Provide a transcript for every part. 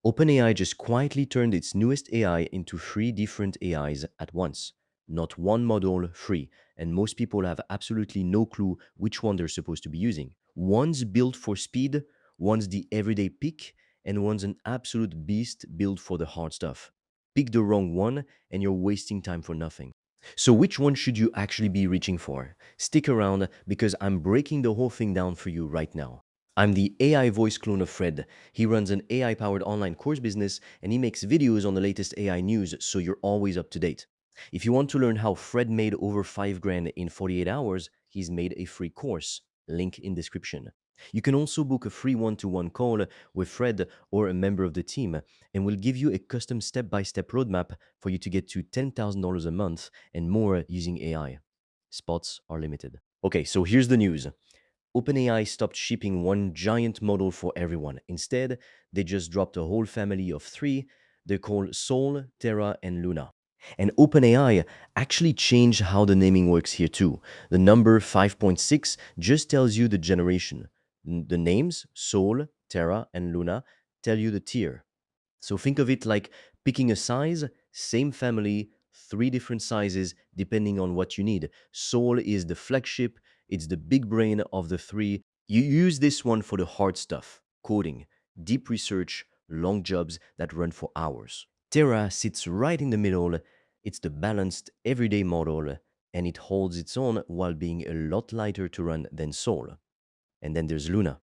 OpenAI just quietly turned its newest AI into three different AIs at once. Not one model, three, and most people have absolutely no clue which one they're supposed to be using. One's built for speed, one's the everyday pick, and one's an absolute beast built for the hard stuff. Pick the wrong one, and you're wasting time for nothing. So, which one should you actually be reaching for? Stick around because I'm breaking the whole thing down for you right now. I'm the AI voice clone of Fred. He runs an AI powered online course business and he makes videos on the latest AI news so you're always up to date. If you want to learn how Fred made over 5 grand in 48 hours, he's made a free course. Link in description. You can also book a free one-to-one call with Fred or a member of the team, and we'll give you a custom step-by-step roadmap for you to get to $10,000 a month and more using AI. Spots are limited. Okay, so here's the news. OpenAI stopped shipping one giant model for everyone. Instead, they just dropped a whole family of three. They're called Sol, Terra, and Luna. And OpenAI actually changed how the naming works here too. The number 5.6 just tells you the generation. The names, Sol, Terra, and Luna, tell you the tier. So think of it like picking a size, same family, three different sizes depending on what you need. Soul is the flagship, it's the big brain of the three. You use this one for the hard stuff, coding, deep research, long jobs that run for hours. Terra sits right in the middle. It's the balanced, everyday model, and it holds its own while being a lot lighter to run than Soul. And then there's Luna.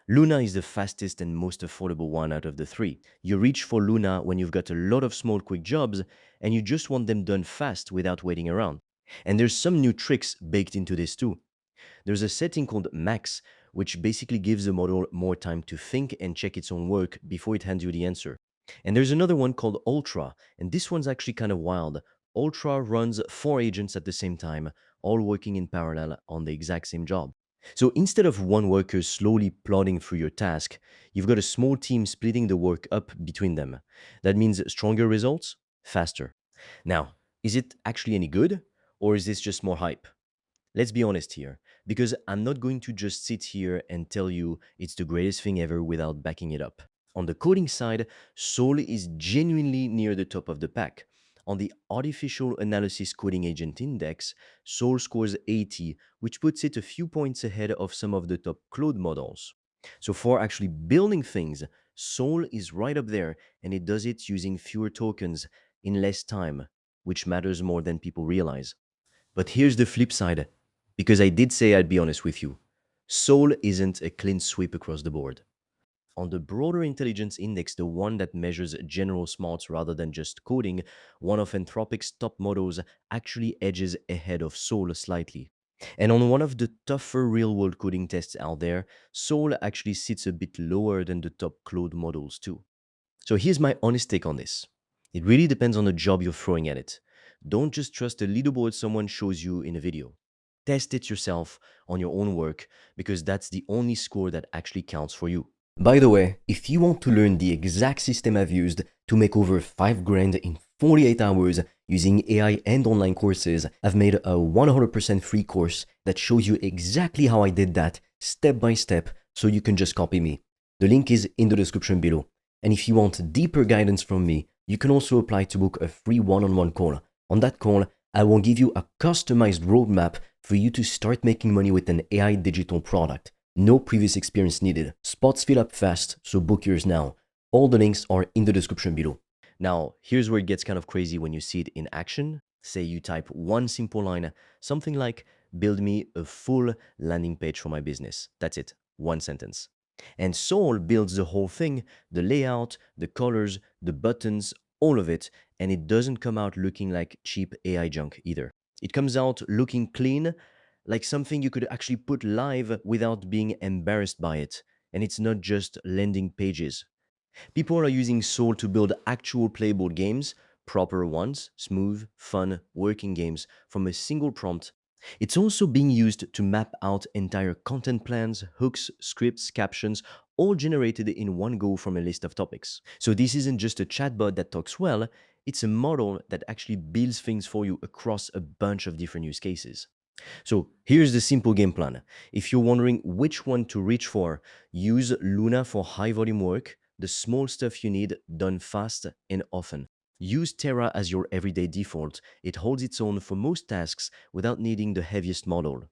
Luna is the fastest and most affordable one out of the three. You reach for Luna when you've got a lot of small quick jobs and you just want them done fast without waiting around. And there's some new tricks baked into this too. There's a setting called Max, which basically gives the model more time to think and check its own work before it hands you the answer. And there's another one called Ultra, and this one's actually kind of wild. Ultra runs four agents at the same time, all working in parallel on the exact same job. So instead of one worker slowly plodding through your task, you've got a small team splitting the work up between them. That means stronger results, faster. Now, is it actually any good, or is this just more hype? Let's be honest here, because I'm not going to just sit here and tell you it's the greatest thing ever without backing it up. On the coding side, Soul is genuinely near the top of the pack. On the Artificial Analysis Coding Agent Index, Soul scores 80, which puts it a few points ahead of some of the top Claude models. So, for actually building things, Soul is right up there, and it does it using fewer tokens in less time, which matters more than people realize. But here's the flip side, because I did say I'd be honest with you. Soul isn't a clean sweep across the board. On the broader intelligence index, the one that measures general smarts rather than just coding, one of Anthropic's top models actually edges ahead of Soul slightly. And on one of the tougher real world coding tests out there, Soul actually sits a bit lower than the top Claude models too. So here's my honest take on this. It really depends on the job you're throwing at it. Don't just trust a leaderboard someone shows you in a video. Test it yourself on your own work because that's the only score that actually counts for you. By the way, if you want to learn the exact system I've used to make over 5 grand in 48 hours using AI and online courses, I've made a 100% free course that shows you exactly how I did that step by step so you can just copy me. The link is in the description below. And if you want deeper guidance from me, you can also apply to book a free one-on-one call. On that call, I will give you a customized roadmap for you to start making money with an AI digital product. No previous experience needed. Spots fill up fast, so book yours now. All the links are in the description below. Now, here's where it gets kind of crazy when you see it in action. Say you type one simple line, something like, build me a full landing page for my business. That's it, one sentence. And Soul builds the whole thing, the layout, the colors, the buttons, all of it, and it doesn't come out looking like cheap AI junk either. It comes out looking clean, like something you could actually put live without being embarrassed by it. And it's not just landing pages. People are using Soul to build actual playable games, proper ones, smooth, fun, working games from a single prompt. It's also being used to map out entire content plans, hooks, scripts, captions, all generated in one go from a list of topics. So this isn't just a chatbot that talks well, it's a model that actually builds things for you across a bunch of different use cases. So here's the simple game plan. If you're wondering which one to reach for, use Luna for high volume work, the small stuff you need done fast and often. Use Terra as your everyday default. It holds its own for most tasks without needing the heaviest model.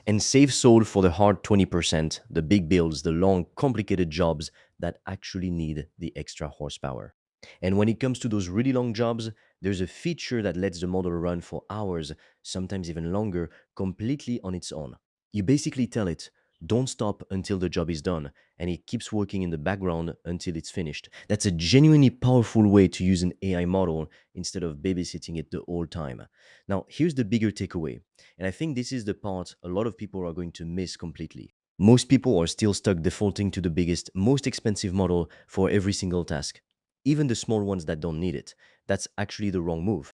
And save Soul for the hard 20%, the big builds, the long, complicated jobs that actually need the extra horsepower. And when it comes to those really long jobs, there's a feature that lets the model run for hours, sometimes even longer, completely on its own. You basically tell it, don't stop until the job is done, and it keeps working in the background until it's finished. That's a genuinely powerful way to use an AI model instead of babysitting it the whole time. Now, here's the bigger takeaway, and I think this is the part a lot of people are going to miss completely. Most people are still stuck defaulting to the biggest, most expensive model for every single task, even the small ones that don't need it. That's actually the wrong move.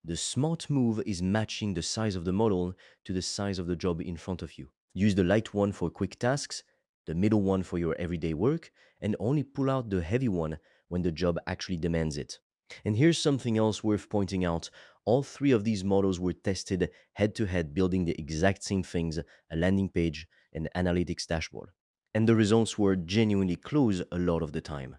The smart move is matching the size of the model to the size of the job in front of you. Use the light one for quick tasks, the middle one for your everyday work, and only pull out the heavy one when the job actually demands it. And here's something else worth pointing out. All three of these models were tested head to head, building the exact same things: a landing page, an analytics dashboard. And the results were genuinely close a lot of the time.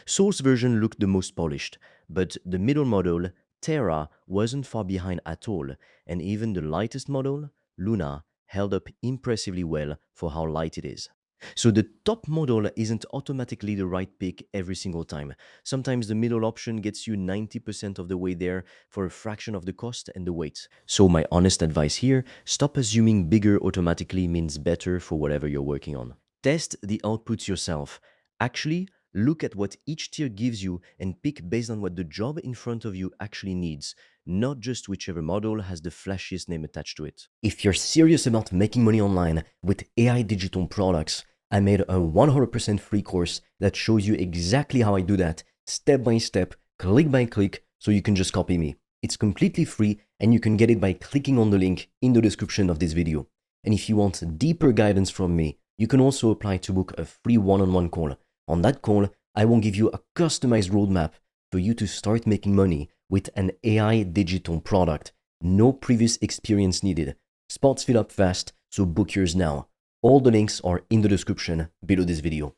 Source version looked the most polished, but the middle model, Terra, wasn't far behind at all, and even the lightest model, Luna, held up impressively well for how light it is. So the top model isn't automatically the right pick every single time. Sometimes the middle option gets you 90% of the way there for a fraction of the cost and the weight. So my honest advice here, stop assuming bigger automatically means better for whatever you're working on. Test the outputs yourself. Actually, look at what each tier gives you and pick based on what the job in front of you actually needs, not just whichever model has the flashiest name attached to it. If you're serious about making money online with AI digital products, I made a 100% free course that shows you exactly how I do that, step by step, click by click, so you can just copy me. It's completely free and you can get it by clicking on the link in the description of this video. And if you want deeper guidance from me, you can also apply to book a free one-on-one call. On that call, I will give you a customized roadmap for you to start making money with an AI digital product. No previous experience needed. Spots fill up fast, so book yours now. All the links are in the description below this video.